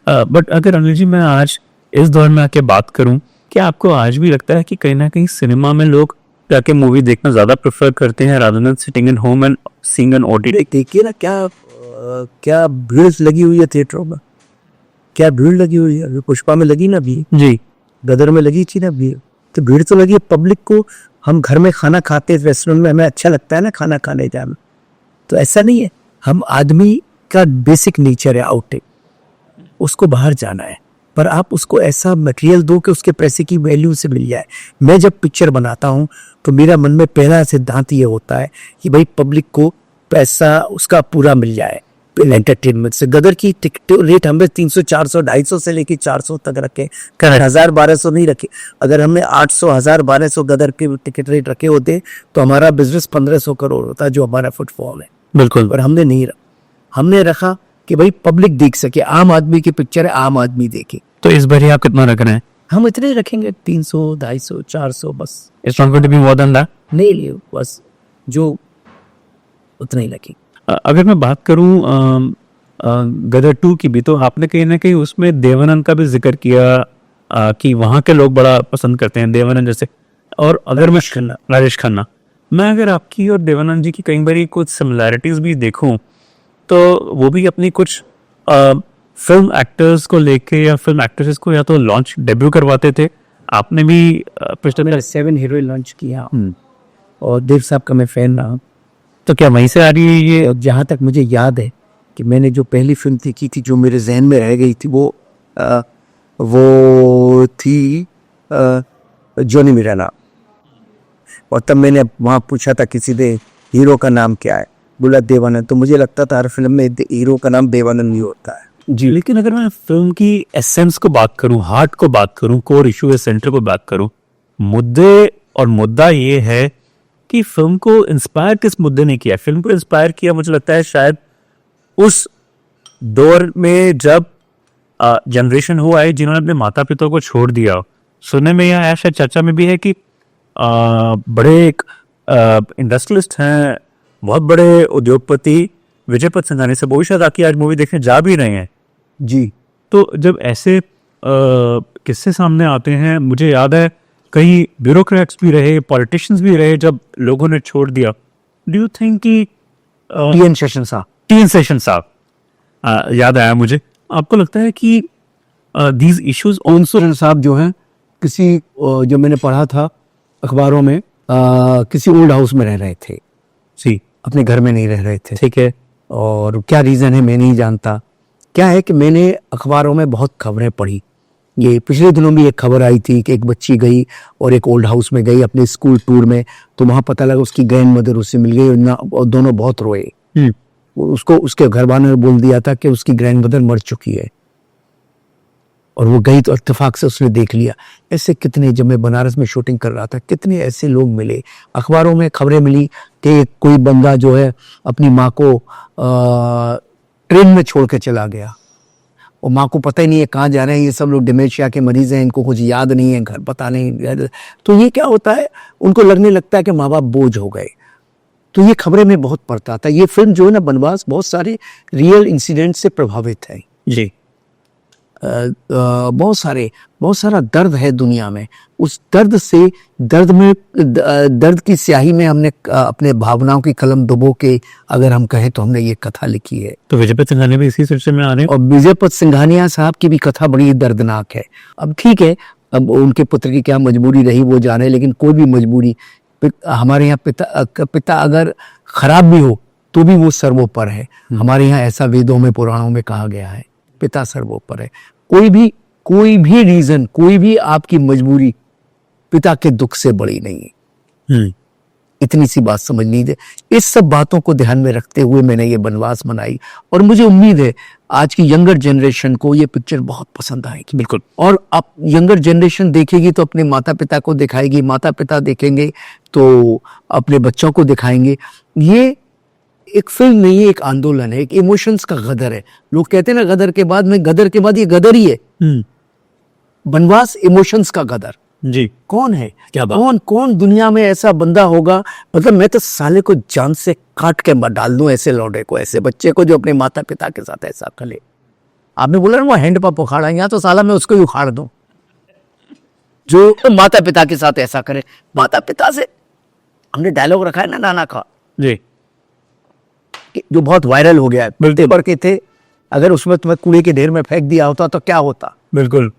बट अगर अनिल जी मैं आज इस दौर में आके बात करूं, क्या आपको आज भी लगता है कि कहीं ना कहीं सिनेमा में लोग जाके मूवी देखना ज्यादा प्रेफर करते हैं rather than sitting in home and seeing an OTT? देखिए ना क्या भीड़ लगी हुई है थिएटरों में, क्या भीड़ लगी हुई है। अभी पुष्पा में लगी ना भीड़, जी। गदर में लगी थी ना भीड़, तो भीड़ तो लगी है। पब्लिक को, हम घर में खाना खाते हैं रेस्टोरेंट में, हमें अच्छा लगता है ना खाना खाने जाना, तो ऐसा नहीं है। हम आदमी का बेसिक नेचर है आउटिंग, उसको बाहर जाना है, पर आप उसको ऐसा मटेरियल दो कि उसके पैसे की वैल्यू से मिल जाए। मैं जब पिक्चर बनाता हूँ तो मेरा मन में पहला सिद्धांत ये होता है कि भाई पब्लिक को पैसा उसका पूरा मिल जाए एंटरटेनमेंट से। गदर की टिकट रेट हमने 300, 400, 250 से लेके 400 तक रखे, 1000, 1200 नहीं रखे। अगर हमने 800, 1000, 1200 गदर के टिकट रेट रखे होते तो हमारा बिजनेस 1500 करोड़ होता, जो हमारा फुटफॉल है। बिल्कुल। पर हमने नहीं रखा, हमने रखा कि भाई पब्लिक देख सके, आम आदमी की पिक्चर है, आम आदमी देखे। तो इस बार आप कितना रख रहे हैं? हम इतने रखेंगे 300, 250, 400 बस। It's not going to be more than that? नहीं लिए बस, जो उतना ही लगे। अगर मैं बात करूं गदर 2 की भी, तो आपने कहीं ना कहीं उसमें देवानंद का भी जिक्र किया कि वहाँ के लोग बड़ा पसंद करते हैं देवानंद जैसे। और अगर मैं राजेश खन्ना, मैं अगर आपकी और देवानंद जी की कई बार कुछ सिमिलैरिटीज भी देखूं, तो वो भी अपनी कुछ फिल्म एक्टर्स को लेके या फिल्म एक्ट्रेसेस को या तो लॉन्च डेब्यू करवाते थे। आपने भी पिछले 7 हीरोइन लॉन्च किया और देव साहब का मैं फैन रहा। तो क्या वहीं से आ रही है ये? जहाँ तक मुझे याद है कि मैंने जो पहली फिल्म की थी जो मेरे जहन में रह गई थी, वो थी जॉनी मेरा नाम। और तब मैंने वहाँ पूछा था किसी ने हीरो का नाम क्या है, बोला देवानंद। तो मुझे लगता था हर फिल्म में हीरो का नाम देवानंद ही होता है। जी। लेकिन अगर मैं फिल्म की एसेंस को बात करूं, हार्ट को बात करूं, कोर इशू या सेंटर को बात करूं, मुद्दा ये है कि फिल्म को इंस्पायर किस मुद्दे ने किया? फिल्म को इंस्पायर किया मुझे लगता है शायद उस दौर में जब जनरेशन हो आए जिन्होंने अपने माता पिता को छोड़ दिया। सुनने में यह आया, शायद चर्चा में भी है कि बड़े एक इंडस्ट्रियलिस्ट हैं, बहुत बड़े उद्योगपति विजय पथ सिंघानिया से, वो भी शायद आके आज मूवी देखने जा भी रहे हैं। जी। तो जब ऐसे किस्से सामने आते हैं, मुझे याद है कई ब्यूरोक्रेट्स भी रहे, पॉलिटिशियंस भी रहे जब लोगों ने छोड़ दिया। डू यू थिंक कि टी.एन. सेशन साहब याद आया मुझे, आपको लगता है कि दीज इश्यूज सेशन साहब जो हैं, किसी जो मैंने पढ़ा था अखबारों में, किसी ओल्ड हाउस में रह रहे थे जी, अपने घर में नहीं रह रहे थे। ठीक है। और क्या रीज़न है मैं नहीं जानता। क्या है कि मैंने अखबारों में बहुत खबरें पढ़ी। ये पिछले दिनों भी एक खबर आई थी कि एक बच्ची गई और एक ओल्ड हाउस में गई अपने स्कूल टूर में, तो वहाँ पता लगा उसकी ग्रैंड मदर उससे मिल गई और दोनों बहुत रोए। उसको उसके घर वालों ने बोल दिया था कि उसकी ग्रैंड मदर मर चुकी है, और वो गई तो इत्तेफाक से उसने देख लिया। ऐसे कितने, जब मैं बनारस में शूटिंग कर रहा था, कितने ऐसे लोग मिले। अखबारों में खबरें मिली कि कोई बंदा जो है अपनी माँ को ट्रेन में छोड़ के चला गया, और माँ को पता ही नहीं है कहाँ जा रहे हैं। ये सब लोग डिमेंशिया के मरीज हैं, इनको कुछ याद नहीं है, घर पता नहीं। तो ये क्या होता है, उनको लगने लगता है कि माँ बाप बोझ हो गए। तो ये खबरें में बहुत पढ़ता था। ये फिल्म जो है ना बनवास, बहुत सारे रियल इंसिडेंट से प्रभावित है जी। बहुत सारा दर्द है दुनिया में। उस दर्द से, दर्द की स्याही में हमने अपने भावनाओं की कलम डुबो के, अगर हम कहें तो हमने ये कथा लिखी है। तो विजय पथ सिंघानिया भी इसी सिलसिले में आ रहे हैं। और विजय पथ सिंघानिया साहब की भी कथा बड़ी दर्दनाक है। अब ठीक है, अब उनके पुत्र की क्या मजबूरी रही वो जाने, लेकिन कोई भी मजबूरी, हमारे यहाँ पिता अगर खराब भी हो तो भी वो सर्वोपर है। हमारे यहाँ ऐसा वेदों में, पुराणों में कहा गया है, पिता सर्वोपर है। कोई भी रीजन, कोई भी आपकी मजबूरी पिता के दुख से बड़ी नहीं है। इतनी सी बात समझनी है। इस सब बातों को ध्यान में रखते हुए मैंने ये बनवास बनाई, और मुझे उम्मीद है आज की यंगर जनरेशन को ये पिक्चर बहुत पसंद आएगी। बिल्कुल। और अब यंगर जनरेशन देखेगी तो अपने माता पिता को दिखाएगी, माता पिता देखेंगे तो अपने बच्चों को दिखाएंगे। ये एक फिल्म नहीं है, एक आंदोलन है, एक इमोशंस का गदर है। लोग कहते हैं ना गदर के बाद में, गदर के बाद ये गदर ही है। बनवास इमोशंस का गदर। जी कौन है, क्या बात। कौन कौन दुनिया में ऐसा बंदा होगा, मतलब मैं तो साले को जान से काट के मर डाल दूं, ऐसे लौंडे को, ऐसे बच्चे को जो अपने माता पिता के साथ ऐसा करे। आपने बोला ना वो हैंड पंप उखाड़ा, यहाँ तो साला मैं उसको ही उखाड़ दूं जो माता पिता के साथ ऐसा करे। माता पिता से हमने डायलॉग रखा है ना नाना का, जी जो बहुत वायरल हो गया है, मिलते पर के थे, अगर उसमें तुम्हें कूड़े के ढेर में फेंक दिया होता तो क्या होता, बिल्कुल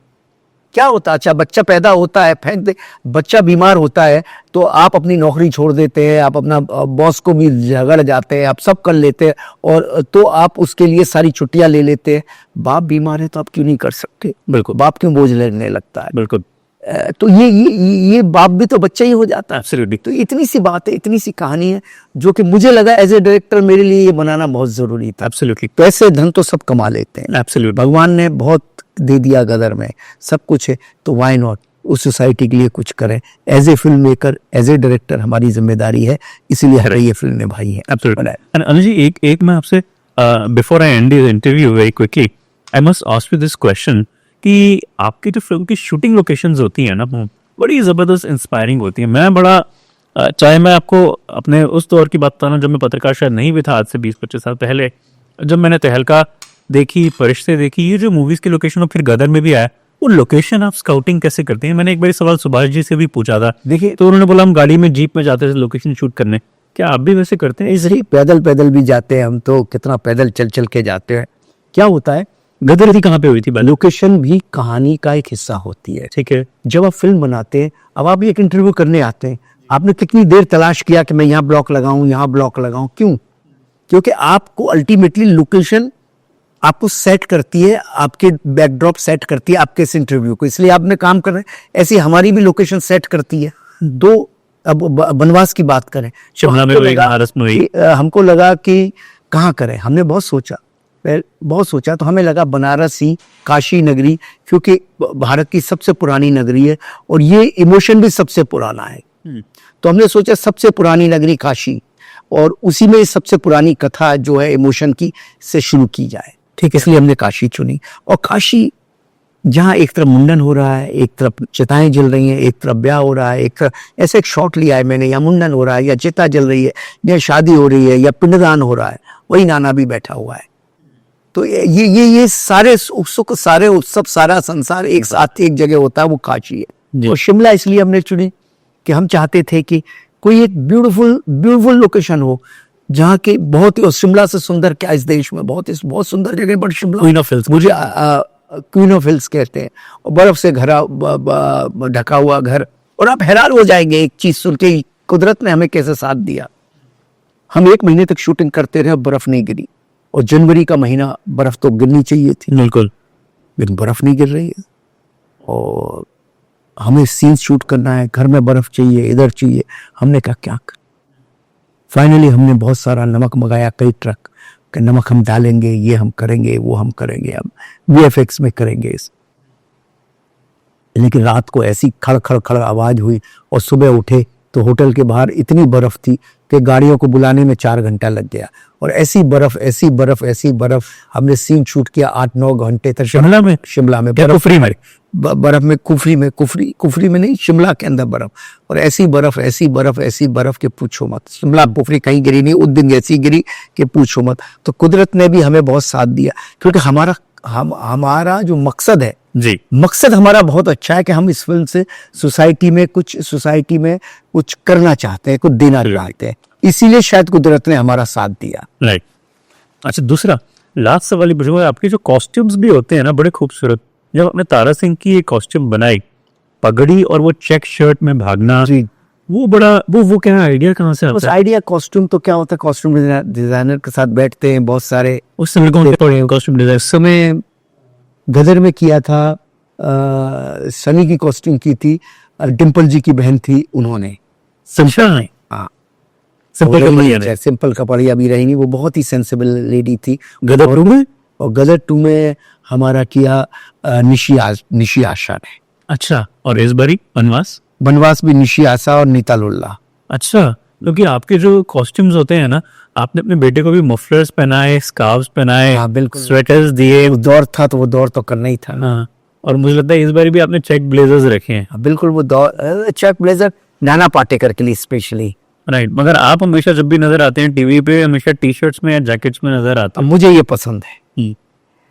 क्या होता। अच्छा बच्चा पैदा होता है, फेंक दे, बच्चा बीमार होता है तो आप अपनी नौकरी छोड़ देते हैं, आप अपना बॉस को भी झगड़ जाते हैं, आप सब कर लेते हैं, और तो आप उसके लिए सारी छुट्टियां ले लेते हैं। बाप बीमार है तो आप क्यों नहीं कर सकते, बिल्कुल बाप क्यों बोझ लेने लगता है। बिल्कुल तो ये बाप भी तो बच्चा ही हो जाता है। एब्सोल्युटली तो इतनी सी बात है, इतनी सी कहानी है, जो कि मुझे लगा एज ए डायरेक्टर मेरे लिए ये बनाना बहुत जरूरी था। एब्सोल्युटली पैसे धन तो सब कमा लेते हैं, एब्सोल्युटली भगवान ने बहुत दे दिया गदर में, सब कुछ है, तो व्हाई नॉट उस सोसाइटी के लिए कुछ करें। As a filmmaker, as a director हमारी जिम्मेदारी है, इसीलिए हर ये फिल्म निभाई है। एब्सोल्युटली। एंड अनुज जी, एक मैं आपसे before I and this interview very quickly I must ask you this question कि आपकी जो फिल्म की शूटिंग लोकेशंस होती है ना, वो बड़ी जबरदस्त इंस्पायरिंग होती है। मैं बड़ा चाहे मैं आपको अपने उस दौर की बात बताना जब मैं पत्रकार शायद नहीं भी था, आज से 20-25 साल पहले, जब मैंने तहलका देखी, फरिश्ते देखी, ये जो मूवीज की लोकेशन और फिर गदर में भी आया, वो लोकेशन आप स्काउटिंग कैसे करते हैं? मैंने एक बार सवाल सुभाष जी से भी पूछा था, देखिए तो उन्होंने बोला हम गाड़ी में जीप में जाते थे लोकेशन शूट करने। क्या आप भी वैसे करते हैं? इसलिए पैदल पैदल भी जाते हैं हम, तो कितना पैदल चल चल के जाते हैं। क्या होता है, गदर थी कहाँ पे हुई थी बात? लोकेशन भी कहानी का एक हिस्सा होती है। ठीक है जब आप फिल्म बनाते हैं, अब आप एक इंटरव्यू करने आते हैं, आपने कितनी देर तलाश किया कि मैं यहाँ ब्लॉक लगाऊं, यहाँ ब्लॉक लगाऊं, क्यों? क्योंकि आपको अल्टीमेटली लोकेशन आपको सेट करती है, आपके बैकड्रॉप सेट करती है आपके इस इंटरव्यू को, इसलिए आपने काम कर रहे हैं। ऐसी हमारी भी लोकेशन सेट करती है। दो, अब बनवास की बात करें, शिमला में हमको हुई, लगा बनारस में हुई। कि, हमको लगा कि कहाँ करें, हमने बहुत सोचा, बहुत सोचा, तो हमें लगा बनारस ही, काशी नगरी, क्योंकि भारत की सबसे पुरानी नगरी है और ये इमोशन भी सबसे पुराना है। तो हमने सोचा सबसे पुरानी नगरी काशी, और उसी में सबसे पुरानी कथा जो है इमोशन की से शुरू की जाए। ठीक है, इसलिए हमने काशी चुनी। और काशी जहाँ एक तरफ मुंडन हो रहा है, एक तरफ चिताएं जल रही हैं, एक तरफ ब्याह हो रहा है, एक तरफ ऐसे एक शॉट लिया है मैंने, या मुंडन हो रहा है, या चिता जल रही है, या शादी हो रही है, या पिंडदान हो रहा है, वही नाना भी बैठा हुआ है। तो ये सारे उत्सुक, सारे उत्सव, सारा संसार एक साथ एक जगह होता है, वो काशी है। और शिमला इसलिए हमने चुनी कि हम चाहते थे कि कोई एक ब्यूटीफुल लोकेशन हो, जहाँ के बहुत ही, और शिमला से सुंदर क्या इस देश में, बहुत सुंदर जगह, but Shimla queen of hills, मुझे क्वीन ऑफ हिल्स कहते हैं, और बर्फ से घरा ढका हुआ घर। और आप हैरान हो जाएंगे एक चीज सुन के, कुदरत ने हमें कैसे साथ दिया। हम 1 महीने तक शूटिंग करते रहे, बर्फ नहीं गिरी, और जनवरी का महीना, बर्फ तो गिरनी चाहिए थी, बिल्कुल, लेकिन बर्फ नहीं गिर रही है। और हमें सीन शूट करना है, घर में बर्फ चाहिए, इधर चाहिए। हमने कहा क्या कर, फाइनली हमने बहुत सारा नमक मंगाया, कई ट्रक कि नमक हम डालेंगे, ये हम करेंगे, वो हम करेंगे, हम VFX में करेंगे इस। लेकिन रात को ऐसी खड़ खड़ खड़ आवाज हुई, और सुबह उठे तो होटल के बाहर इतनी बर्फ थी कि गाड़ियों को बुलाने में 4 घंटा लग गया। और ऐसी बर्फ, ऐसी बर्फ, ऐसी बर्फ, हमने सीन शूट किया 8-9 घंटे तक शिमला में बर्फ, फ्री में, बर्फ में, कुफरी में नहीं, शिमला के अंदर बर्फ। और ऐसी बर्फ, ऐसी बर्फ, ऐसी बर्फ के पूछो मत। शिमला कुफरी कहीं गिरी नहीं, उस दिन ऐसी गिरी कि पूछो मत। तो कुदरत ने भी हमें बहुत साथ दिया, क्योंकि हमारा जो मकसद है जी, मकसद हमारा बहुत अच्छा है कि हम इस फिल्म से सोसाइटी में कुछ करना चाहते हैं, कुछ देना चाहते हैं, इसीलिए शायद कुदरत ने हमारा साथ दिया। राइट। अच्छा, दूसरा लास्ट सवाल ये पूछूंगा, आपके जो कॉस्ट्यूम्स भी होते हैं ना, बड़े खूबसूरत। जब आपने तारा सिंह की ये कॉस्ट्यूम बनाई, पगड़ी और वो चेक शर्ट में भागना, जी, वो बड़ा, वो क्या आइडिया कहाँ से उस आता है? आइडिया, कॉस्ट्यूम तो क्या होता है, कॉस्ट्यूम डिजाइनर के साथ बैठते हैं बहुत सारे। उस समय कौन थे कॉस्ट्यूम डिजाइन? उस समय गदर में किया था, सनी की कॉस्ट्यूम की थी, डिम्पल जी की बहन थी, उन्होंने। सिंपल नहीं, हाँ, सिंपल कपड़िया नहीं, सिंपल कपड़िया भी रहेंगी, वो बहुत ही सेंसिबल लेडी थी। गदर 2 में? और गदर 2 में हमारा किया निशी आशा ने। अच्छा, और इस बारी बनवास भी निशी आशा और नीता लुल्ला। अच्छा, क्योंकि आपके जो कॉस्ट्यूम्स होते हैं ना, आपने अपने बेटे को भी मफलर्स पहनाए, स्कार्फ्स पहनाए, हाँ, बिल्कुल। स्वेटर्स दिए। वो दौर था तो वो दौर तो करना ही था। हाँ, और मुझे लगता है इस बार भी आपने चेक ब्लेजर्स रखे हैं. हाँ, बिल्कुल वो चक ब्लेजर नाना पाटेकर के लिए स्पेशली। राइट, मगर आप हमेशा जब भी नजर आते हैं टीवी पे हमेशा टी शर्ट्स में या जैकेट्स में नजर आते अब मुझे ये पसंद है,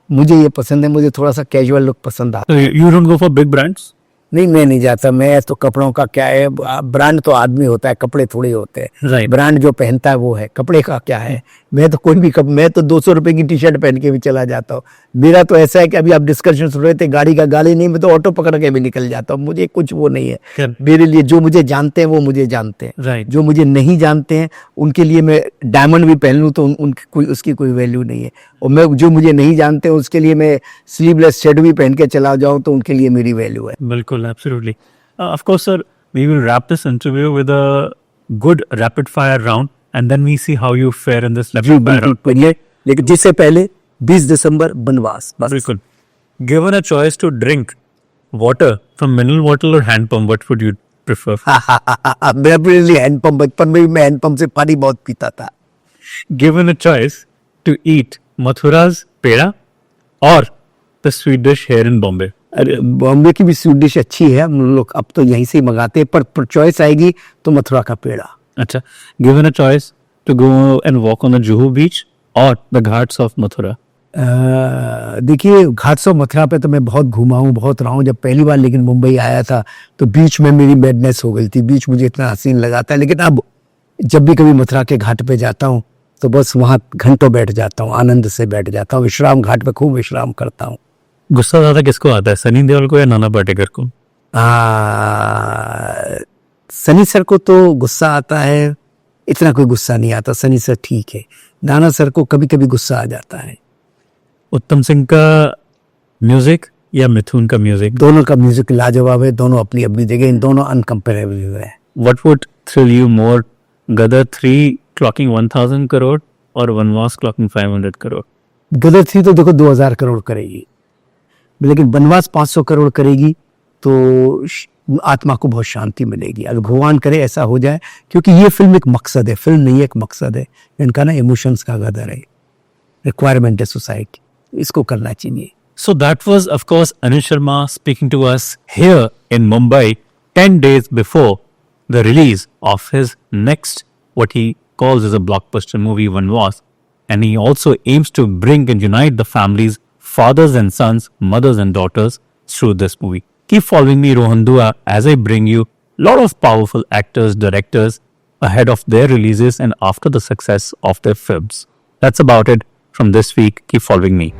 मुझे ये पसंद है, मुझे थोड़ा सा कैजुअल लुक पसंद आता हैं. You don't go for big brands. नहीं, मैं नहीं जाता, मैं तो कपड़ों का क्या है, ब्रांड तो आदमी होता है, कपड़े थोड़े होते हैं। Right. ब्रांड जो पहनता है वो है, कपड़े का क्या है। मैं तो कोई भी मैं तो 200 रुपए की टी शर्ट पहन के भी चला जाता हूँ। मेरा तो ऐसा है कि अभी आप डिस्कशन सुन रहे थे गाड़ी का, गाड़ी नहीं, मैं तो ऑटो पकड़ के भी निकल जाता हूँ, मुझे कुछ वो नहीं है। Correct. मेरे लिए जो मुझे जानते हैं वो मुझे जानते हैं, Right. जो मुझे नहीं जानते हैं उनके लिए मैं डायमंड भी पहन लूँ तो उनकी कोई उसकी कोई वैल्यू नहीं है। और मैं जो मुझे नहीं जानते हैं उसके लिए मैं स्लीवलेस शर्ट भी पहन के चला जाऊँ तो उनके लिए मेरी वैल्यू है। बिल्कुल, absolutely. Of course, sir, we will wrap this interview with a good rapid fire round and then we see how you fare in this जी rapid fire बिल्कुल round. पढ़िए, लेकिन जिससे पहले 20 दिसंबर बनवास बस। बिल्कुल. Given a choice to drink water from mineral water or hand pump, what would you prefer? मेरा प्रियली हैंडपंप, बचपन में भी मैं हैंडपंप से पानी बहुत पीता था। Given a choice to eat Mathura's peda or the sweet dish here in Bombay? अरे बॉम्बे की भी स्वीट डिश अच्छी है, हम लोग अब तो यहीं से ही मंगाते हैं, पर चॉइस आएगी तो मथुरा का पेड़ा। अच्छा. Given a choice to go and walk on the Juhu beach or the ghats of Mathura? देखिए घाट्स ऑफ मथुरा पे तो मैं बहुत घूमा हूँ, बहुत रहा हूँ। जब पहली बार लेकिन मुंबई आया था तो बीच में मेरी मैडनेस हो गई थी, बीच मुझे इतना हसीन लगा था। लेकिन अब जब भी कभी मथुरा के घाट पे जाता हूँ तो बस वहाँ घंटों बैठ जाता हूँ, आनंद से बैठ जाता हूँ, विश्राम घाट पे खूब विश्राम करता हूँ। गुस्सा ज्यादा किसको आता है, सनी देओल को या नाना पाटेकर को? सनी सर को तो गुस्सा आता है, इतना कोई गुस्सा नहीं आता, सनी सर ठीक है। नाना सर को कभी कभी गुस्सा आ जाता है। उत्तम सिंह का म्यूजिक या मिथुन का म्यूजिक? दोनों का म्यूजिक लाजवाब है, दोनों अपनी अपनी जगह, इन दोनों अनकम्पेरेबल है। What would thrill you more, Gadar 3 clocking 1000 crore और वनवास clocking 500 crore? गदर थी तो देखो 2000 करोड़ करेगी, लेकिन बनवास 500 करोड़ करेगी तो आत्मा को बहुत शांति मिलेगी। अगर भगवान करे ऐसा हो जाए, क्योंकि ये फिल्म एक मकसद है, फिल्म नहीं है एक मकसद है। इनका ना इमोशंस का गदर है, रिक्वायरमेंट है सोसाइटी, इसको करना चाहिए। So that was of course Anil Sharma speaking to us here in Mumbai 10 days before the release of his next, what he calls as a blockbuster movie, Vanvas. And he also aims to bring and unite the families, fathers and sons, mothers and daughters through this movie. Keep following me, Rohan Dua, as I bring you a lot of powerful actors, directors ahead of their releases and after the success of their films. That's about it from this week. Keep following me.